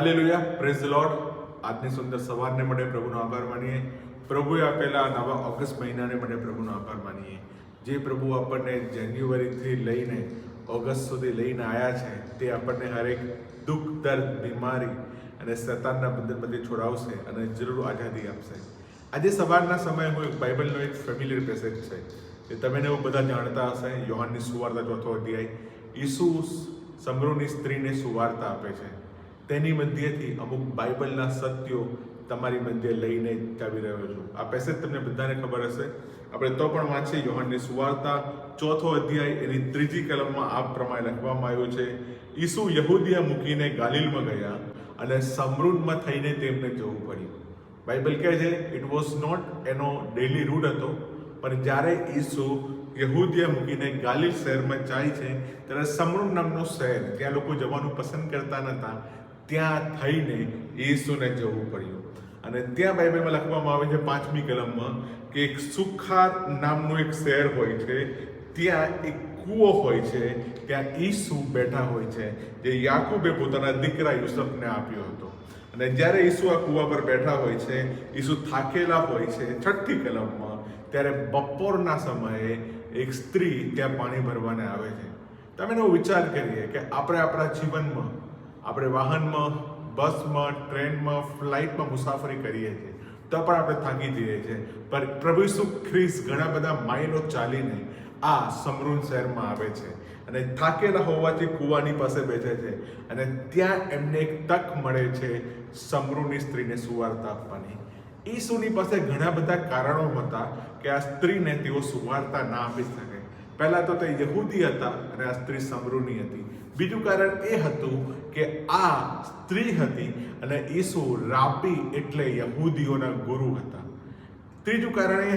Hallelujah, praise the lord. આજની સુંદર સવારને માટે પ્રભુનો આભાર માનીએ. પ્રભુએ આપેલા નવા ઓગસ્ટ મહિનાને માટે પ્રભુનો આભાર માનીએ. જે પ્રભુ આપણને જાન્યુઆરીથી લઈને ઓગસ્ટ સુધી લઈને આવ્યા છે, તે આપણને હરેક દુઃખ, દર્દ, બીમારી અને શૈતાનના બંધનમાંથી છોડાવશે અને જરૂર આઝાદી આપશે. આજે સવારના સમયે હું બાઇબલનો એક ફેમિલિયર પેસેજ છે એ તમે એવું બધા જાણતા હશે. યોહાનની સુવાર્તા 4થો અધ્યાય. ઈસુ સમરૂની સ્ત્રીને સુવાર્તા આપે છે. તેની મધ્યથી અમુક બાઇબલના સત્યો તમારી મધ્યે લઈને આવી રહ્યો છું. આ પેસેજ તમને બધાને ખબર હશે. આપણે તો પણ વાંચીએ. યોહાનની સુવાર્તા 4થો અધ્યાય એની 3જી કલમમાં આ પ્રમાણે લખવામાં આવ્યું છે: ઈસુ યહૂદિયા મૂકીને ગાલિલમાં ગયા અને સમરૂનમાં થઈને તેમને જવું પડ્યું. બાઇબલ કહે છે ઇટ વોઝ નોટ એનો ડેલી રૂટ હતો, પણ જ્યારે ઈસુ યહૂદિયા મૂકીને ગાલિલ શહેરમાં જાય છે ત્યારે સમરૂન નામનું શહેર, ત્યાં લોકો જવાનું પસંદ કરતા નહોતા, ત્યાં થઈને ઈસુને જવું પડ્યું. અને ત્યાં બાઇબલમાં લખવામાં આવે છે 5મી કલમમાં કે એક સુખાર નામનું એક શહેર હોય છે, ત્યાં એક કૂવો હોય છે, ત્યાં ઈસુ બેઠા હોય છે, જે યાકૂબે પોતાના દીકરા યુસુફને આપ્યો હતો. અને જ્યારે ઈસુ આ કૂવા પર બેઠા હોય છે, ઈસુ થાકેલા હોય છે. 6ઠ્ઠી કલમમાં ત્યારે બપોરના સમયે એક સ્ત્રી ત્યાં પાણી ભરવાને આવે છે. તમે એનો વિચાર કરીએ કે આપણે આપણા જીવનમાં, આપણે વાહનમાં, બસમાં, ટ્રેનમાં, ફ્લાઇટમાં મુસાફરી કરીએ છીએ તો પણ આપણે થાકી જઈએ છીએ. પણ પ્રભુ ઈસુ ખ્રિસ્ત ઘણા બધા માઇલો ચાલીને આ સમરૂન શહેરમાં આવે છે અને થાકેલા હોવાથી કૂવાની પાસે બેઠે છે. અને ત્યાં એમને એક તક મળે છે સમરૂની સ્ત્રીને સુવાર્તા આપવાની. ઈસુની પાસે ઘણા બધા કારણો હતા કે આ સ્ત્રીને તેઓ સુવાર્તા ના આપી શકે. પહેલાં તો તે યહૂદી હતા અને આ સ્ત્રી સમરૂની હતી. બીજું કારણ એ હતું કે આ સ્ત્રી હતી અને ઈસુ રાબી એટલે યહૂદીઓના ગુરુ હતા. ત્રીજું કારણ એ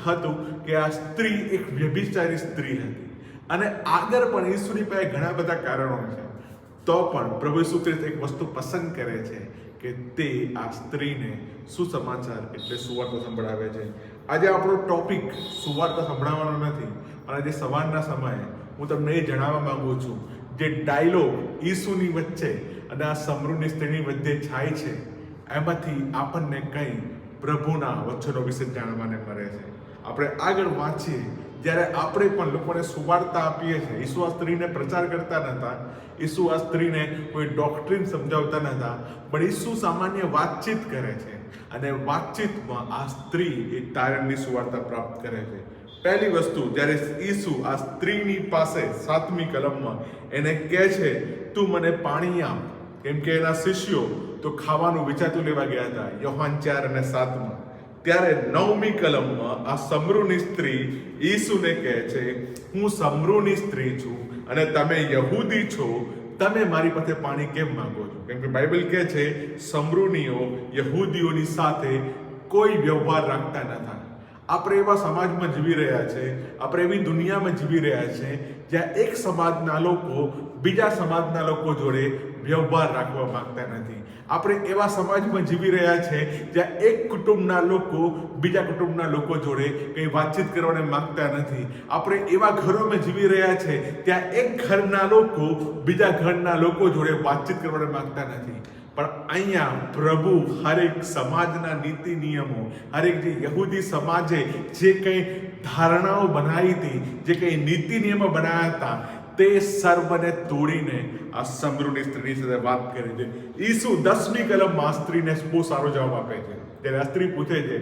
હતું કે આ સ્ત્રી એક વ્યભિચારી સ્ત્રી હતી. અને આગળ પણ ઈસુની પાસે ઘણા બધા કારણો છે, તો પણ પ્રભુ ઈસુ ખ્રિસ્ત એક વસ્તુ પસંદ કરે છે કે તે આ સ્ત્રીને સુસમાચાર એટલે સુવાર્તા સંભળાવે છે. આજે આપણો ટોપિક સુવાર્તા સંભળાવવાનો નથી, પણ આજે સવારના સમયે હું તમને એ જણાવવા માંગુ છું, જે ડાયલોગ ઈસુની વચ્ચે અને આ સમરૂની સ્ત્રીની વચ્ચે થાય છે, એમાંથી આપણને કંઈ પ્રભુના વચનો વિશે જાણવાને મળે છે. આપણે આગળ વાંચીએ. જ્યારે આપણે પણ લોકોને સુવાર્તા આપીએ છીએ, ઈસુ આ સ્ત્રીને પ્રચાર કરતા નહોતા, ઈસુ આ સ્ત્રીને કોઈ ડોક્ટ્રીન સમજાવતા નહોતા, પણ ઈસુ સામાન્ય વાતચીત કરે છે અને વાતચીતમાં આ સ્ત્રી એ તારણની સુવાર્તા પ્રાપ્ત કરે છે. પહેલી વસ્તુ, જ્યારે ઈસુ આ સ્ત્રીની પાસે 7મી કલમમાં એને કહે છે તું મને પાણી આપ, કેમ કે એના શિષ્યો તો ખાવાનું વિચારતું લેવા ગયા હતા. યોહાન 4 અને 7માં. ત્યારે 9મી કલમમાં આ સમરૂની સ્ત્રી ઈસુને કહે છે હું સમરૂની સ્ત્રી છું અને તમે યહૂદી છો, તમે મારી પાસે પાણી કેમ માંગો છો? કેમ કે બાઇબલ કહે છે સમરૂનીઓ યહૂદીઓની સાથે કોઈ વ્યવહાર રાખતા નહોતા. આપણે એવા સમાજમાં જીવી રહ્યા છે, આપણે એવી દુનિયામાં જીવી રહ્યા છે જ્યાં એક સમાજના લોકો બીજા સમાજના લોકો જોડે વ્યવહાર રાખવા માંગતા નથી. આપણે એવા સમાજમાં જીવી રહ્યા છે જ્યાં એક કુટુંબના લોકો બીજા કુટુંબના લોકો જોડે કંઈ વાતચીત કરવાને માંગતા નથી. આપણે એવા ઘરોમાં જીવી રહ્યા છે ત્યાં એક ઘરના લોકો બીજા ઘરના લોકો જોડે વાતચીત કરવાને માંગતા નથી. પણ અહીંયા પ્રભુ હરેક સમાજના નીતિ નિયમો, હરેક જે યહૂદી સમાજે જે કંઈ ધારણાઓ બનાવી હતી, જે કંઈ નીતિ નિયમો બનાવ્યા હતા, તે સર્વને તોડીને આ સમરૂની સ્ત્રીની સાથે વાત કરે છે. ઈસુ 10મી કલમમાં આ સ્ત્રીને બહુ સારો જવાબ આપે છે. ત્યારે આ સ્ત્રી પૂછે છે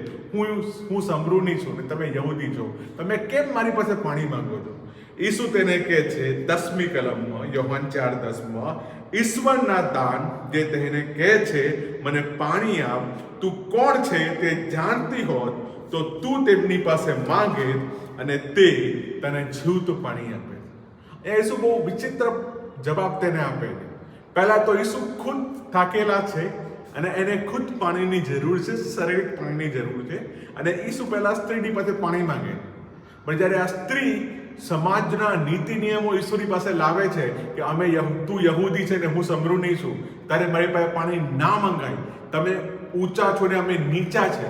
હું સમરૂની છું ને તમે યહૂદી છો, તમે કેમ મારી પાસે પાણી માંગો છો? ઈસુ તેને કહે છે 10મી કલમમાં, યોહાન 4:10માં, ઈશ્વરના દાન જે તેને કહે છે મને પાણી આપ, તું કોણ છે તે જાણતી હોત તો તું તેમની પાસે માંગે અને તે તને જીવતું પાણી આપે. ઈસુ બહુ વિચિત્ર જવાબ તેને આપે છે. પહેલા તો ઈસુ ખુદ થાકેલા છે અને એને ખુદ પાણીની જરૂર છે, શારીરિક પાણીની જરૂર છે, અને ઈસુ પહેલા સ્ત્રીની પાસે પાણી માંગે. પણ જ્યારે આ સ્ત્રી સમાજના નીતિ નિયમો ઈસુની પાસે લાવે છે કે તું યહૂદી છે ને હું સમરૂની છું, તારે મારી પાસે પાણી ના મંગાય, તમે ઊંચા છો ને અમે નીચા છે,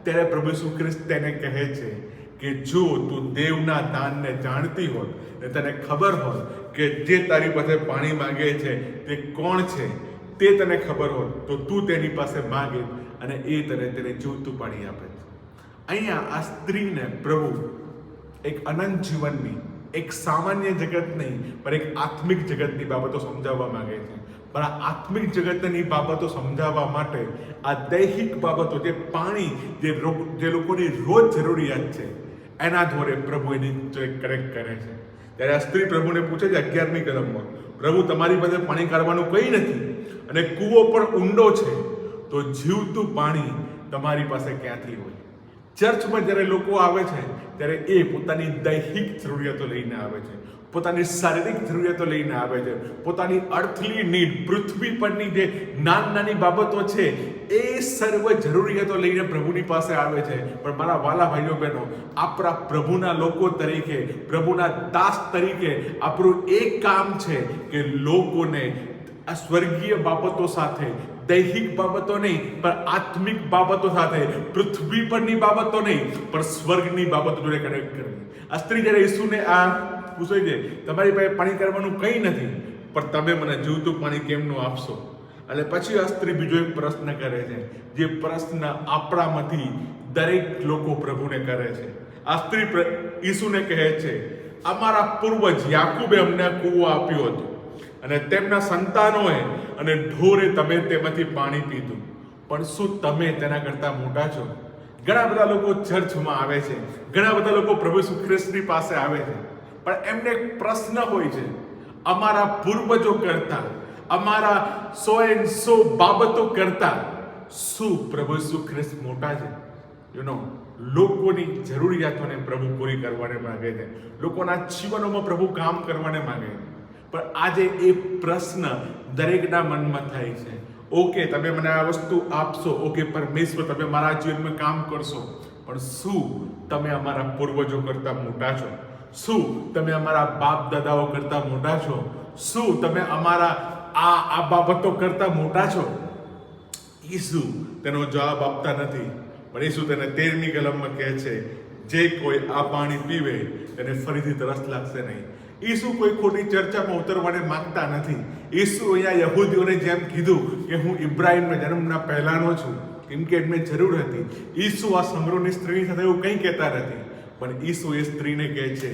ત્યારે પ્રભુ ઈસુ ખ્રિસ્ત તેને કહે છે કે જો તું દેવના દાનને જાણતી હોત ને તને ખબર હોત કે જે તારી પાસે પાણી માંગે છે તે કોણ છે, તે તને ખબર હોત તો તું તેની પાસે માંગે અને એ તેને જીવતું પાણી આપે. અહીંયા આ સ્ત્રીને પ્રભુ એક અનંત જીવનની, એક સામાન્ય જગત નહીં પણ એક આત્મિક જગતની બાબતો સમજાવવા માંગે છે. પણ આ આત્મિક જગતની બાબતો સમજાવવા માટે આ દૈહિક બાબતો, જે પાણી, જે લોકોની રોજ જરૂરિયાત છે, એના દ્વારા પ્રભુ એની કરેક્ટ કરે છે. ત્યારે આ સ્ત્રી પ્રભુને પૂછે છે 11મી કલમમાં, પ્રભુ તમારી પાસે પાણી કાઢવાનું કંઈ નથી અને કૂવો પણ ઊંડો છે, તો જીવતું પાણી તમારી પાસે ક્યાંથી હોય? ચર્ચમાં જ્યારે લોકો આવે છે ત્યારે એ પોતાની દૈહિક જરૂરિયાતો લઈને આવે છે, પોતાની શારીરિક જરૂરિયાતો લઈને આવે છે, પોતાની અર્થલી નીડ, પૃથ્વી પરની જે નાની બાબતો છે એ સર્વ જરૂરિયાતો લઈને પ્રભુની પાસે આવે છે. પણ મારા વાલા ભાઈઓ બહેનો, આપણા પ્રભુના લોકો તરીકે, પ્રભુના દાસ તરીકે આપણું એક કામ છે કે લોકોને આ સ્વર્ગીય બાબતો સાથે, દૈહિક બાબતો નહીં પણ આત્મિક બાબતો સાથે, પૃથ્વી પરની બાબતો નહીં પણ સ્વર્ગની બાબતો જોડે કનેક્ટ કરવી. આ સ્ત્રી જ્યારે ઈસુને આ પૂછે છે, તમારી પાસે પાણી કરવાનું કંઈ નથી પણ તમે મને જીવતું પાણી કેમનું આપશો? અને પછી આ સ્ત્રી બીજો એક પ્રશ્ન કરે છે, જે પ્રશ્ન આપણામાંથી દરેક લોકો પ્રભુને કરે છે. આ સ્ત્રી ઈસુને કહે છે, અમારા પૂર્વજ યાકૂબે અમને કૂવો આપ્યો હતો અને તેમના સંતાનોએ અને ઢોરે તમે તેમાંથી પાણી પીધું, પણ શું તમે તેના કરતા મોટા છો? ઘણા બધા લોકો ચર્ચમાં આવે છે, ઘણા બધા લોકો પ્રભુ ઈસુ ખ્રિસ્તની પાસે આવે છે, પણ એમને એક પ્રશ્ન હોય છે, અમારા પૂર્વજો કરતા, અમારા 100 બાબતો કરતા શું પ્રભુ ઈસુ ખ્રિસ્ત મોટા છે? લોકોની જરૂરિયાતોને પ્રભુ પૂરી કરવાને માંગે છે, લોકોના જીવનોમાં પ્રભુ કામ કરવાને માંગે છે. પણ આજે એ પ્રશ્ન દરેકના મનમાં થાય છે. ઓકે, તમે મને આ વસ્તુ આપશો, ઓકે પરમેશ્વર તમે મારા જીવનમાં કામ કરશો, પણ શું તમે અમારા પૂર્વજો કરતા મોટા છો? શું તમે અમારા બાપ દાદાઓ કરતા મોટા છો? શું તમે અમારા આ બાબતો કરતા મોટા છો? ઈસુ તેનો જવાબ આપતા નથી, પણ ઈસુ તેને 13મી કલમમાં કહે છે, જે કોઈ આ પાણી પીવે તેને ફરીથી તરસ લાગશે નહીં. ઈસુ કોઈ ખોટી ચર્ચામાં ઉતરવાને માંગતા નથી. ઈસુ અહીંયા યહૂદીઓને જેમ કીધું કે હું ઇબ્રાહિમના જન્મના પહેલાનો છું, કેમ કે એમને જરૂર હતી. ઈસુ આ સમરોની સ્ત્રી સાથે એવું કંઈ કહેતા નથી, પણ ઈસુ એ સ્ત્રીને કહે છે,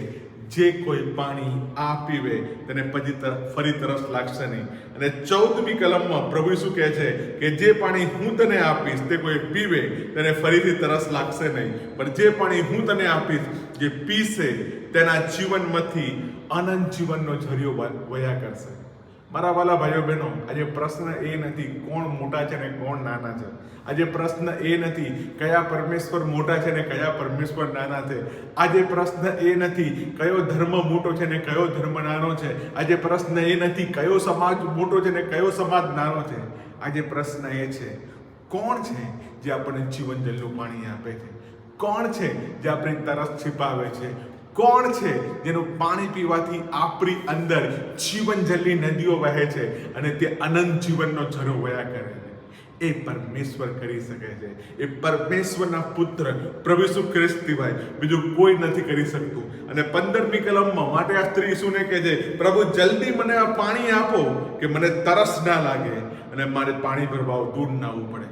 જે કોઈ પાણી આ પીવે તેને પછી ફરી તરસ લાગશે નહીં. અને 14મી કલમમાં પ્રભુ ઈસુ કહે છે કે જે પાણી હું તને આપીશ તે કોઈ પીવે તેને ફરીથી તરસ લાગશે નહીં, પણ જે પાણી હું તને આપીશ, જે પીશે તેના જીવનમાંથી અનંત જીવનનો ઝરિયો વહ્યા કરશે. મારા વાલા ભાઈઓ બહેનો, આજે પ્રશ્ન એ નથી કોણ મોટા છે ને કોણ નાના છે. આજે પ્રશ્ન એ નથી કયા પરમેશ્વર મોટા છે ને કયા પરમેશ્વર નાના છે. આજે પ્રશ્ન એ નથી કયો ધર્મ મોટો છે ને કયો ધર્મ નાનો છે. આજે પ્રશ્ન એ નથી કયો સમાજ મોટો છે ને કયો સમાજ નાનો છે. આજે પ્રશ્ન એ છે, કોણ છે જે આપણને જીવન જલનું પાણી આપે છે? કોણ છે જે આપણી તરસ છીપાવે છે? કોણ છે જેનું પાણી પીવાથી આપણી અંદર જીવન જલની નદીઓ વહે છે અને તે અનંત જીવનનો ઝરો વહ્યા કરે છે? એ પરમેશ્વર કરી શકે છે. એ પરમેશ્વરના પુત્ર પ્રભુ ઈસુ ખ્રિસ્ત સિવાય બીજું કોઈ નથી કરી શકતું. અને 15મી કલમમાં માટે આ સ્ત્રી ઈસુને કહે છે, પ્રભુ જલ્દી મને આ પાણી આપો કે મને તરસ ના લાગે અને મારે પાણી ભરવા દૂર ના આવવું પડે.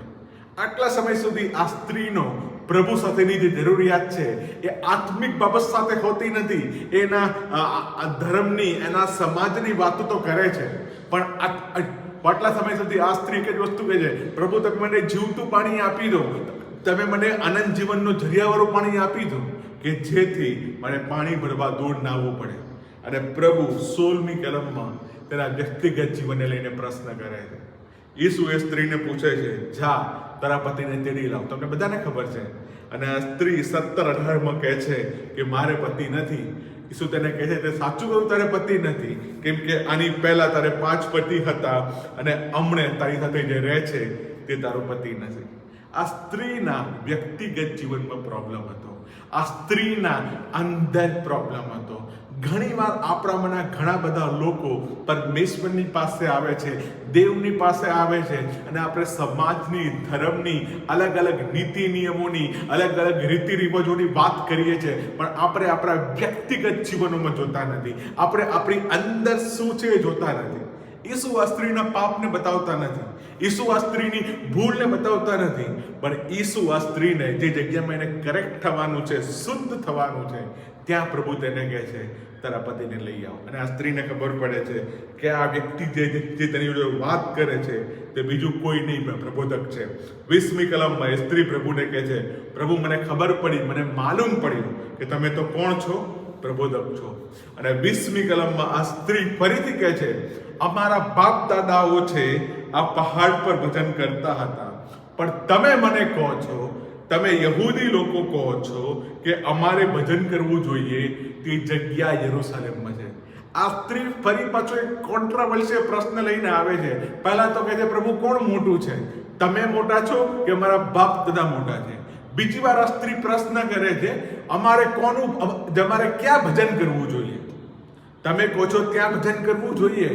આટલા સમય સુધી આ સ્ત્રીનો પ્રભુ સાથેની જે જરૂરિયાત છે એ આત્મિક બાબત સાથે હોતી નથી. એના ધર્મની, એના સમાજની વાતો તો કરે છે, પણ આટલા સમય સુધી આ સ્ત્રી એક જ વસ્તુ કહે છે, પ્રભુ તમે મને જીવતું પાણી આપી દો, તમે મને અનંત જીવનનું ઝરિયાવાળું પાણી આપી દો કે જેથી મને પાણી ભરવા દૂર ના આવવું પડે. અને પ્રભુ 16મી કલમમાં તેના વ્યક્તિગત જીવનને લઈને પ્રશ્ન કરે છે. ઈસુ એ સ્ત્રીને પૂછે છે, જા તારા પતિને તેડી લાવ. તમને બધાને ખબર છે. અને આ સ્ત્રી 17-18માં કહે છે કે મારે પતિ નથી. ઈસુ તેને કહે છે, તે સાચું કહું તારે પતિ નથી, કેમ કે આની પહેલા તારે 5 પતિ હતા અને હમણે તારી સાથે જે રહે છે તે તારો પતિ નથી. આ સ્ત્રીના વ્યક્તિગત જીવનમાં પ્રોબ્લેમ હતો. આ સ્ત્રીના અંદર પ્રોબ્લેમ હતો. ઘણીવાર આપણામાંના ઘણા બધા લોકો પરમેશ્વરની પાસે આવે છે, દેવની પાસે આવે છે, અને આપણે સમાજની, ધર્મની, અલગ અલગ નીતિ નિયમોની, અલગ અલગ રીતિ રિવાજોની વાત કરીએ છીએ, પણ આપણે આપણા વ્યક્તિગત જીવનોમાં જોતા નથી. આપણે આપણી અંદર શું છે એ જોતા નથી. ઈસુ આ સ્ત્રીના પાપને બતાવતા નથી, ઈસુ આ સ્ત્રીની ભૂલને બતાવતા નથી, પણ ઈસુ આ સ્ત્રીને જે જગ્યામાં એને કરેક્ટ થવાનું છે, શુદ્ધ થવાનું છે, ત્યાં પ્રભુ તેને કહે છે તારા પતિને લઈ આવો. અને આ સ્ત્રીને ખબર પડે છે કે આ વ્યક્તિ જે તેની જોડે વાત કરે છે તે બીજું કોઈ નહીં પણ પ્રબોધક છે. 20મી કલમમાં એ સ્ત્રી પ્રભુને કહે છે, પ્રભુ મને ખબર પડી, મને માલુમ પડ્યું કે તમે તો કોણ છો? પ્રબોધક છો. અને 20મી કલમમાં આ સ્ત્રી ફરીથી કહે છે, અમારા બાપ દાદાઓ છે આ પહાડ પર ભજન કરતા હતા, પણ તમે મને કહો છો, તમે યહૂદી લોકો કહો છો કે અમારે ભજન કરવું જોઈએ તે જગ્યા યરૂશલેમમાં છે. આ સ્ત્રી ફરી પાછો એક કોન્ટ્રાવર્સિયલ પ્રશ્ન લઈને આવે છે. પહેલા તો કહે છે પ્રભુ કોણ મોટું છે, તમે મોટા છો કે અમારા બાપ દાદા મોટા છે? બીજી વાર આ સ્ત્રી પ્રશ્ન કરે છે અમારે ક્યાં ભજન કરવું જોઈએ? તમે કહો છો ત્યાં ભજન કરવું જોઈએ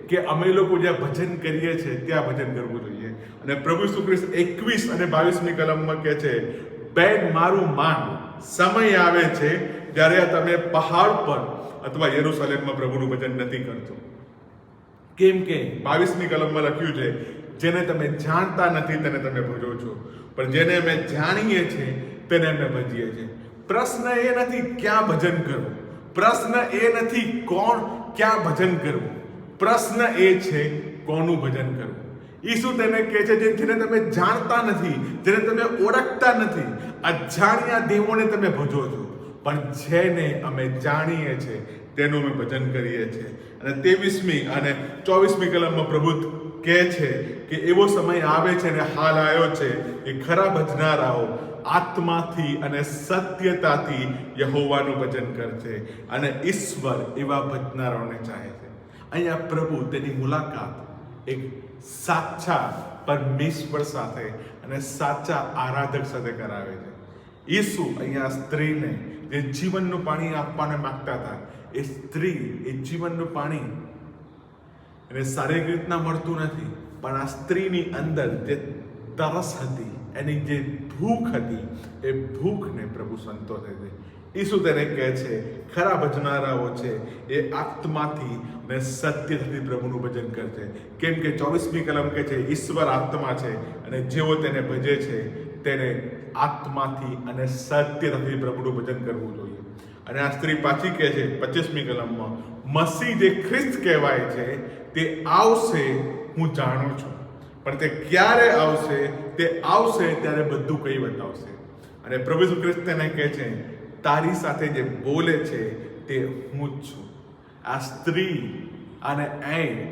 કે અમે લોકો જ્યાં ભજન કરીએ છીએ ત્યાં ભજન કરવું જોઈએ? અને પ્રભુ ઈસુ ખ્રિસ્ત 21 અને 22મી કલમમાં કહે છે, બેન મારું માન, સમય આવે છે જ્યારે તમે પહાડ પર અથવા યરૂશલેમમાં પ્રભુનું ભજન નથી કરતો. કેમ કે 22મી કલમમાં લખ્યું છે, જેને તમે જાણતા નથી તેને તમે ભજો છો, પણ જેને અમે જાણીએ છીએ તેને અમે ભજીએ છીએ. પ્રશ્ન એ નથી ક્યાં ભજન કરવું, પ્રશ્ન એ નથી કોણ ક્યાં ભજન કરવું, પ્રશ્ન એ છે કોનું ભજન કરવું. ઈસુ તેને કહે છે જેને તમે જાણતા નથી, જેને તમે ઓળખતા નથી, અજાણ્યા દેવોને તમે ભજો છો, પણ જેને અમે જાણીએ છીએ તેનું અમે ભજન કરીએ છીએ. અને 23મી અને 24મી કલમમાં પ્રભુ કહે છે કે એવો સમય આવે છે અને હાલ આવ્યો છે કે ખરા ભજનારાઓ આત્માથી અને સત્યતાથી યહોવાનું ભજન કરશે, અને ઈશ્વર એવા ભજનારાઓને ચાહે છે. અહીંયા પ્રભુ તેની મુલાકાત એક સાચા પરમેશ્વર સાથે અને સાચા આરાધક સાથે કરાવે છે. ઈસુ અહીંયા સ્ત્રીને જે જીવનનું પાણી આપવાને માંગતા હતા, એ સ્ત્રી એ જીવનનું પાણી એને શારીરિક રીતના મળતું નથી, પણ આ સ્ત્રીની અંદર જે તરસ હતી, એની જે ભૂખ હતી, એ ભૂખને પ્રભુ સંતોષે છે. ઈસુ તેને કહે છે ખરા ભજનારાઓ છે એ આત્માથી અને સત્યથી પ્રભુનું ભજન કરશે. કેમ કે 24મી કલમ કહે છે ઈશ્વર આત્મા છે અને જેઓ તેને ભજે છે તેને આત્માથી અને સત્યથી પ્રભુનું ભજન કરવું જોઈએ. અને આ સ્ત્રી પાછી કહે છે 25મી કલમમાં, મસીહ જે ખ્રિસ્ત કહેવાય છે તે આવશે હું જાણું છું, પણ તે ક્યારે આવશે, તે આવશે ત્યારે બધું કંઈ બતાવશે. અને પ્રભુ ઈસુ ખ્રિસ્ત તેને કહે છે તારી સાથે જે બોલે છે તે હું જ છું. આ સ્ત્રી અને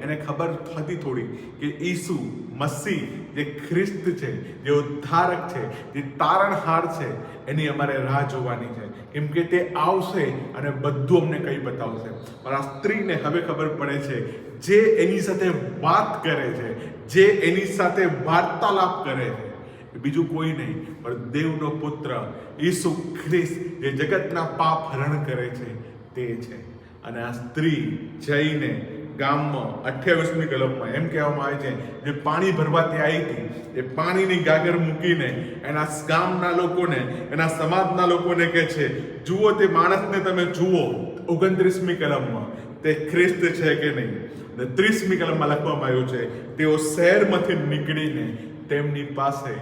એને ખબર હતી થોડી કે ઈસુ મસીહ જે ખ્રિસ્ત છે, જે ઉદ્ધારક છે, જે તારણહાર છે, એની અમારે રાહ જોવાની છે, કેમ કે તે આવશે અને બધું અમને કંઈ બતાવશે. પણ આ સ્ત્રીને હવે ખબર પડે છે જે એની સાથે વાત કરે છે, જે એની સાથે વાર્તાલાપ કરે છે, બીજું કોઈ નહીં પણ દેવનો પુત્ર ઈસુ ખ્રિસ્ત જે જગતના પાપ હરણ કરે છે તે છે. અને આ સ્ત્રી જઈને ગામમાં 28મી કલમમાં એમ કહેવામાં આવે છે જે પાણી ભરવા ત્યાં આવી હતી, એ પાણીની ગાગર મૂકીને એના ગામના લોકોને, એના સમાજના લોકોને કહે છે જુઓ તે માણસને તમે જુઓ. 29મી કલમમાં તે ખ્રિસ્ત છે કે નહીં. અને 30મી કલમમાં લખવામાં આવ્યું છે તેઓ શહેરમાંથી નીકળીને તેમની પાસે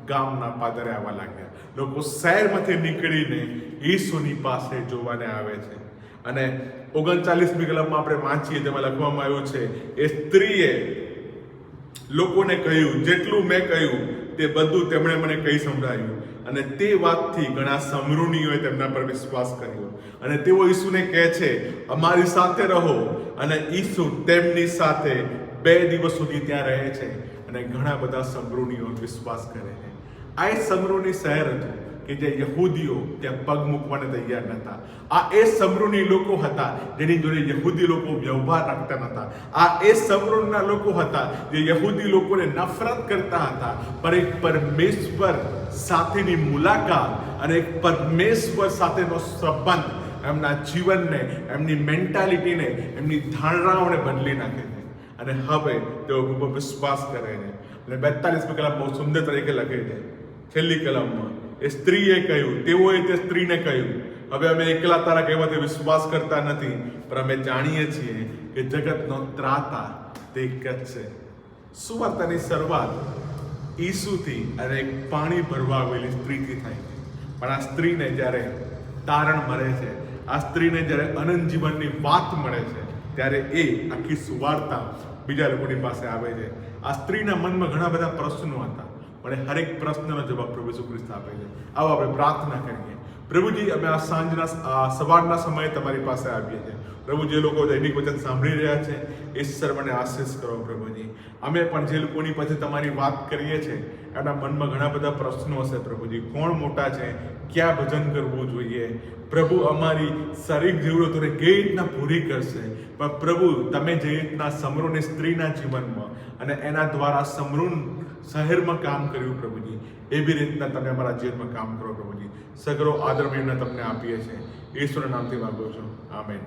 ગામના પાદરે આવવા લાગ્યા. લોકો શહેરમાંથી નીકળીને ઈસુની પાસે જોવાને આવે છે. અને 39મી કલમમાં આપણે વાંચીએ તેમાં લખવામાં આવ્યું છે એ સ્ત્રીએ લોકોને કહ્યું જેટલું મેં કહ્યું તે બધું તેમણે મને કહી સંભળાવ્યું. અને તે વાતથી ઘણા સમૃદ્ધિઓએ તેમના પર વિશ્વાસ કર્યો. અને તેઓ ઈસુને કહે છે અમારી સાથે રહો. અને ઈસુ તેમની સાથે 2 દિવસ સુધી ત્યાં રહે છે અને ઘણા બધા સમૃદ્ધિઓ વિશ્વાસ કરે છે. આ એ સમૃદ્ધિ શહેર હતું કે જે યહૂદીઓ ત્યાં પગ મૂકવાને તૈયાર નહોતા. આ એ સમૃદ્ધિ લોકો હતા જેની જોડે યહૂદી લોકો વ્યવહાર રાખતા નહોતા. આ એ સમૃદ્ધિના લોકો હતા જે યહૂદી લોકોને નફરત કરતા હતા. પણ એક પરમેશ્વર સાથેની મુલાકાત અને એક પરમેશ્વર સાથેનો સંબંધ એમના જીવનને, એમની મેન્ટાલિટીને, એમની ધારણાઓને બદલી નાખે છે. અને હવે તેઓ ખૂબ વિશ્વાસ કરે છે. અને 42મી કલમ બહુ સુંદર તરીકે લખે છે. છેલ્લી કલમમાં એ સ્ત્રીએ કહ્યું, તેઓએ તે સ્ત્રીને કહ્યું હવે અમે એકલા તારા કહેવાથી વિશ્વાસ કરતા નથી, પણ અમે જાણીએ છીએ કે જગતનો ત્રાતા તે એક જ છે. સુવાર્તાની શરૂઆત ઈસુથી અને એક પાણી ભરવા આવેલી સ્ત્રીથી થાય છે. પણ આ સ્ત્રીને જ્યારે તારણ મળે છે, આ સ્ત્રીને જ્યારે અનંત જીવનની વાત મળે છે, ત્યારે એ આખી સુવાર્તા બીજા લોકોની પાસે આવે છે. આ સ્ત્રીના મનમાં ઘણા બધા પ્રશ્નો હતા, પણ હરેક પ્રશ્નનો જવાબ પ્રભુ ઈસુ ખ્રિસ્ત આપે છે. આવો આપણે પ્રાર્થના કરીએ. પ્રભુજી, અમે આ સવારના સમયે તમારી પાસે આવીએ છીએ. પ્રભુ, જે લોકો દૈનિક વચન સાંભળી રહ્યા છે, એ સર્વને આશીષ કરો પ્રભુજી. અમે પણ જે લોકોની પાસે તમારી વાત કરીએ છીએ, એના મનમાં ઘણા બધા પ્રશ્નો હશે પ્રભુજી. કોણ મોટા છે, ક્યાં ભજન કરવું જોઈએ, પ્રભુ અમારી શારીરિક જરૂરતોને કઈ રીતના પૂરી કરશે. પણ પ્રભુ, તમે જે રીતના સમરૂની સ્ત્રીના જીવનમાં અને એના દ્વારા સમરૂન શહેરમાં કામ કર્યું પ્રભુજી, એવી રીતના તમે અમારા જીવનમાં કામ કરો પ્રભુજી. સગરો આદર મેળવીને તમને આપીએ છીએ. ઈશ્વરના નામથી માંગુ છું. આમેન.